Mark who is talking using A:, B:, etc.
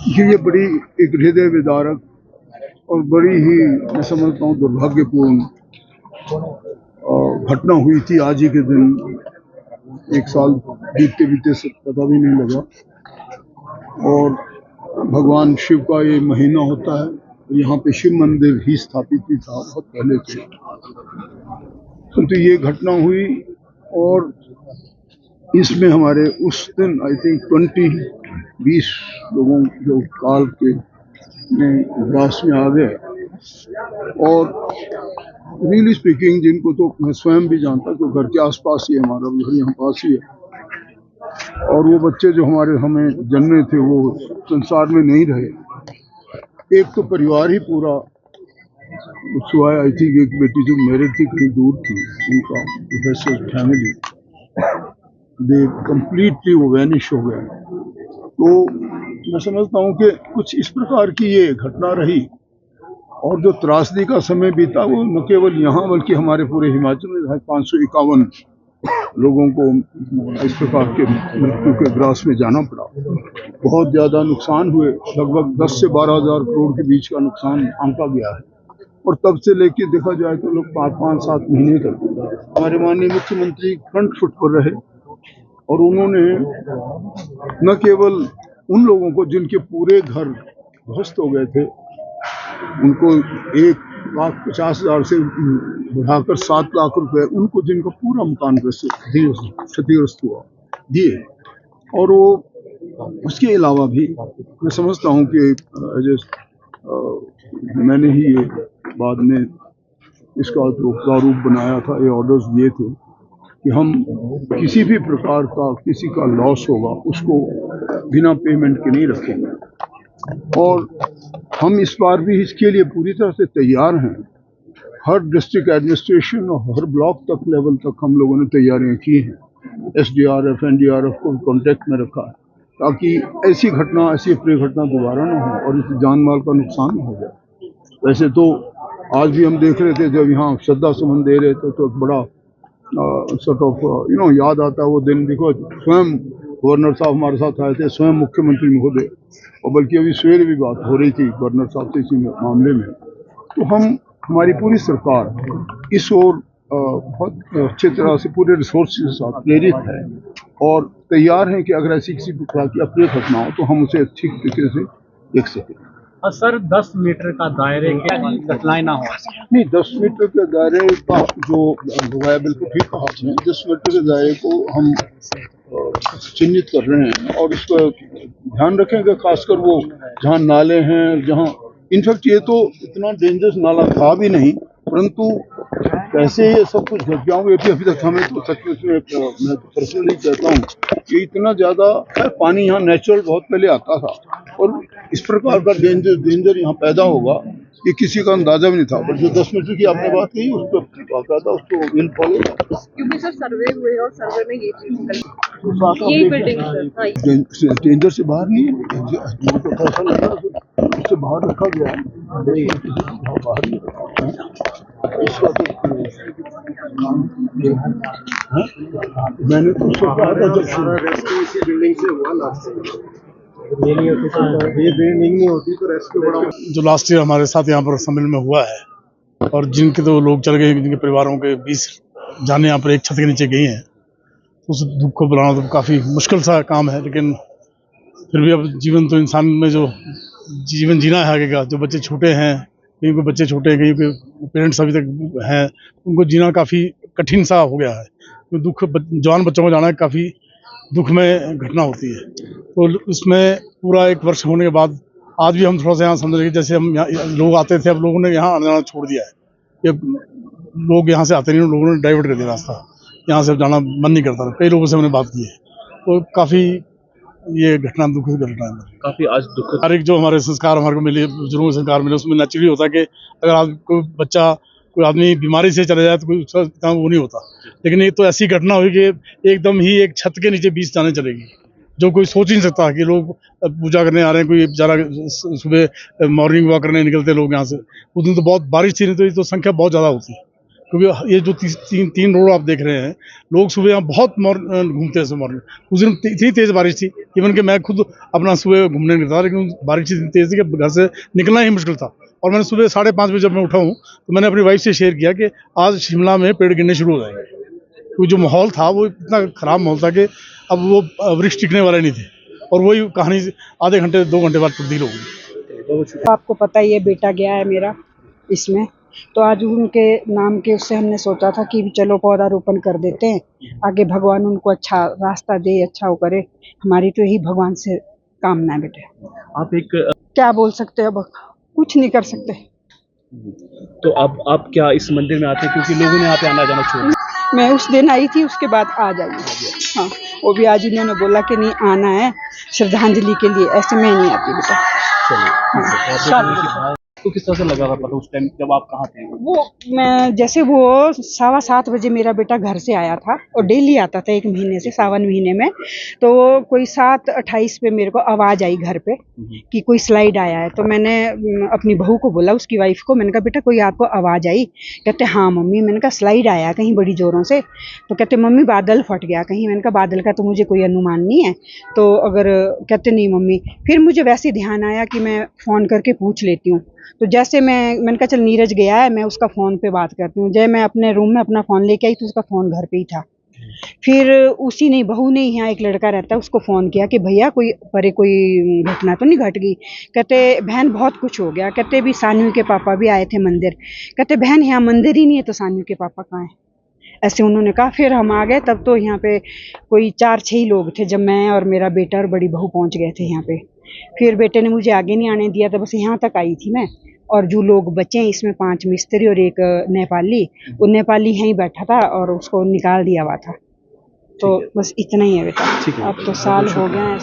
A: ये बड़ी एक हृदय विदारक और बड़ी ही मैं समझता हूँ दुर्भाग्यपूर्ण घटना हुई थी। आज ही के दिन, एक साल बीतते बीतते से पता भी नहीं लगा। और भगवान शिव का ये महीना होता है, यहाँ पे शिव मंदिर ही स्थापित ही था बहुत पहले से। तो ये घटना हुई और इसमें हमारे उस दिन आई थिंक 20 लोगों जो काल के ग्रास में आ गए। और रियली स्पीकिंग, जिनको तो मैं स्वयं भी जानता तो घर के आसपास ही, हमारा घर यहाँ पास ही है। और वो बच्चे जो हमें जन्मे थे वो संसार में नहीं रहे। एक तो परिवार ही पूरा, सिवाय आई थिंक एक बेटी जो मैरिड थी कहीं दूर थी, उनका प्रोफेसर फैमिली, दे कम्प्लीटली वो वैनिश हो गए। तो मैं समझता हूँ कि कुछ इस प्रकार की ये घटना रही। और जो त्रासदी का समय बीता वो न केवल यहाँ बल्कि हमारे पूरे हिमाचल में 551 लोगों को इस प्रकार के मृत्यु के ग्रास में जाना पड़ा। बहुत ज़्यादा नुकसान हुए, लगभग 10 से 12 हज़ार करोड़ के बीच का नुकसान आंका गया है। और तब से लेके देखा जाए तो लोग 5-7 महीने तक हमारे माननीय मुख्यमंत्री फ्रंट फुट पर रहे। और उन्होंने न केवल उन लोगों को जिनके पूरे घर ध्वस्त हो गए थे, उनको 1,50,000 से बढ़ाकर 7 लाख रुपए उनको जिनका पूरा मकान क्षतिग्रस्त हुआ दिए। और वो उसके अलावा भी मैं समझता हूँ कि मैंने ही ये बाद में इसका जो प्रारूप बनाया था, ये ऑर्डर्स दिए थे कि हम किसी भी प्रकार का किसी का लॉस होगा उसको बिना पेमेंट के नहीं रखेंगे। और हम इस बार भी इसके लिए पूरी तरह से तैयार हैं। हर डिस्ट्रिक्ट एडमिनिस्ट्रेशन और हर ब्लॉक तक लेवल तक हम लोगों ने तैयारियां की हैं। SDRF NDRF को कॉन्टेक्ट में रखा है ताकि ऐसी घटना, ऐसी अप्रिय घटना दोबारा न हो और इस जान माल का नुकसान न हो जाए। वैसे तो आज भी हम देख रहे थे, जब यहाँ श्रद्धा सुमन दे रहे थे तो बड़ा सॉर्ट ऑफ याद आता है वो दिन। देखो, स्वयं गवर्नर साहब हमारे साथ आए थे, स्वयं मुख्यमंत्री महोदय, और बल्कि अभी सवेरे भी बात हो रही थी गवर्नर साहब से इसी मामले में। तो हमारी पूरी सरकार इस ओर बहुत अच्छी तरह से पूरे रिसोर्स के साथ प्रेरित है और तैयार हैं कि अगर ऐसी किसी प्रकार की अप्रिय घटना हो तो हम उसे अच्छी तरीके से देख सकें।
B: सर, 10 मीटर का दायरे के घटनाएं ना हो।
A: नहीं, 10 मीटर के दायरे का जो है बिल्कुल ठीक कहा आपने। 10 मीटर के दायरे को हम चिन्हित कर रहे हैं और इसको ध्यान रखेंगे, खासकर वो जहाँ नाले हैं, जहाँ इनफैक्ट ये तो इतना डेंजरस नाला था भी नहीं, परंतु कैसे ये सब कुछ घट गया ये भी अभी तक हमें तो सचमुच में, मैं तो पर्सनली कहता हूँ कि इतना ज़्यादा पानी यहाँ नेचुरल बहुत पहले आता था और इस प्रकार का डेंजर यहाँ पैदा होगा ये किसी का अंदाजा भी नहीं था। पर जो 10 मीटर की आपने बात कही उस पर बाकायदा उसको विल फॉलो,
C: क्योंकि सर सर्वे हुए और सर्वे में ये चीज यही बिल्डिंग
A: डेंजर से बाहर नहीं है, तो ऐसा लगा उससे बाहर रखा गया है, बाहर नहीं रखा इसका। तो मैंने तो उसको कहा था जब सारा रेस्क्यू इसी बिल्डिंग से हुआ, लास्ट ये बिल्डिंग नहीं होती तो रेस्क्यू बड़ा।
D: जो लास्ट ईयर हमारे साथ यहाँ पर सम्मेलन में हुआ है और जिनके तो लोग चल गए, जिनके परिवारों के 20 जाने यहाँ पर एक छत के नीचे गई हैं, उस दुख को बुलाना तो काफ़ी मुश्किल सा काम है। लेकिन फिर भी अब जीवन तो इंसान में जो जीवन जीना है आगे का, जो बच्चे छोटे हैं, कहीं के बच्चे छोटे हैं, कहीं के पेरेंट्स अभी तक हैं, उनको जीना काफ़ी कठिन सा हो गया है। तो दुख जवान बच्चों को जाना काफ़ी दुखमय घटना होती है। तो उसमें पूरा 1 वर्ष होने के बाद आज भी हम थोड़ा सा यहाँ समझ रहे, जैसे हम यहाँ लोग आते थे, अब लोगों ने यहाँ आना जाना छोड़ दिया है। ये लोग यहाँ से आते नहीं, लोगों ने डाइवर्ट कर दिया रास्ता, यहाँ से जाना मन नहीं करता। कई लोगों से हमने बात की है, तो काफ़ी ये घटना दुखद घटना है।
B: काफ़ी आज दुखद।
D: हर एक जो हमारे संस्कार हमारे को मिले, बुजुर्गों के संस्कार मिले, उसमें नेचुरली होता है कि अगर आज कोई बच्चा, कोई आदमी बीमारी से चला जाए तो कोई उसका इतना वो नहीं होता। लेकिन एक तो ऐसी घटना हुई कि एकदम ही एक छत के नीचे 20 जाने चलेगी, जो कोई सोच ही नहीं सकता कि लोग पूजा करने आ रहे हैं, कोई बेचारा सुबह मॉर्निंग वॉक करने निकलते लोग यहाँ से। उस दिन तो बहुत बारिश थी, नहीं तो ये तो संख्या बहुत ज़्यादा होती। क्योंकि ये जो तीन रोड आप देख रहे हैं, लोग सुबह यहाँ बहुत घूमते हैं मॉर्निंग। उस दिन इतनी तेज़ बारिश थी, इवन कि मैं खुद अपना सुबह घूमने निकला था, लेकिन बारिश इतनी तेज़ थी कि घर से निकलना ही मुश्किल था। और मैंने सुबह 5:30 बजे जब मैं उठा हूँ तो मैंने अपनी वाइफ से शेयर किया कि आज शिमला में पेड़ गिरने शुरू हो जाएंगे, क्योंकि जो माहौल था वो इतना ख़राब माहौल था कि अब वो वृक्ष टिकने वाले नहीं थे, और वही कहानी आधे घंटे 2 घंटे बाद तब्दील हो गई।
E: आपको पता ही है, बेटा गया है मेरा इसमें, तो आज उनके नाम के उससे हमने सोचा था कि चलो पौधारोपण कर देते हैं, आगे भगवान उनको अच्छा रास्ता दे, अच्छा वो करे। हमारी तो यही भगवान से कामना है बेटे।
B: आप एक
E: क्या बोल सकते हैं, अब कुछ नहीं कर सकते।
B: तो अब आप क्या इस मंदिर में आते हैं क्योंकि लोगों ने यहाँ पे आना जाना छोड़ दिया?
E: मैं उस दिन आई थी, उसके बाद आ जाइए। हाँ, वो भी आज उन्होंने बोला कि नहीं आना है श्रद्धांजलि के लिए, ऐसे मैं नहीं आती बेटा।
B: हाँ, तो किस तरह से लगा था पता उस टाइम जब आप कहाँ थे?
E: वो मैं जैसे वो 7:15 बजे मेरा बेटा घर से आया था, और डेली आता था 1 महीने से, सावन महीने में। तो कोई 7:28 पे मेरे को आवाज़ आई घर पे कि कोई स्लाइड आया है। तो मैंने अपनी बहू को बोला, उसकी वाइफ को, मैंने कहा बेटा कोई आपको आवाज़ आई? कहते हाँ मम्मी। मैंने कहा स्लाइड आया कहीं बड़ी ज़ोरों से? तो कहते मम्मी बादल फट गया कहीं। मैंने कहा बादल का तो मुझे कोई अनुमान नहीं है, तो अगर कहते नहीं मम्मी। फिर मुझे वैसे ध्यान आया कि मैं फ़ोन करके पूछ लेती हूँ। तो जैसे मैंने कहा चल नीरज गया है, मैं उसका फ़ोन पे बात करती हूँ। जब मैं अपने रूम में अपना फ़ोन लेके आई तो उसका फ़ोन घर पे ही था। फिर उसी ने, बहू ने, यहाँ एक लड़का रहता है, उसको फ़ोन किया कि भैया कोई घटना तो नहीं घट गई? कहते बहन बहुत कुछ हो गया। कहते भी सानवी के पापा भी आए थे मंदिर। कहते बहन यहाँ मंदिर ही नहीं है तो सानवी के पापा कहाँ हैं? ऐसे उन्होंने कहा। फिर हम आ गए, तब तो यहाँ पे कोई 4-6 ही लोग थे, जब मैं और मेरा बेटा और बड़ी बहू पहुँच गए थे यहाँ पे। फिर बेटे ने मुझे आगे नहीं आने दिया था, बस यहाँ तक आई थी मैं। और जो लोग बचे हैं इसमें 5 मिस्त्री और एक नेपाली, वो नेपाली यहीं बैठा था और उसको निकाल दिया हुआ था। तो बस इतना ही है बेटा। अब तो साल हो गए हैं।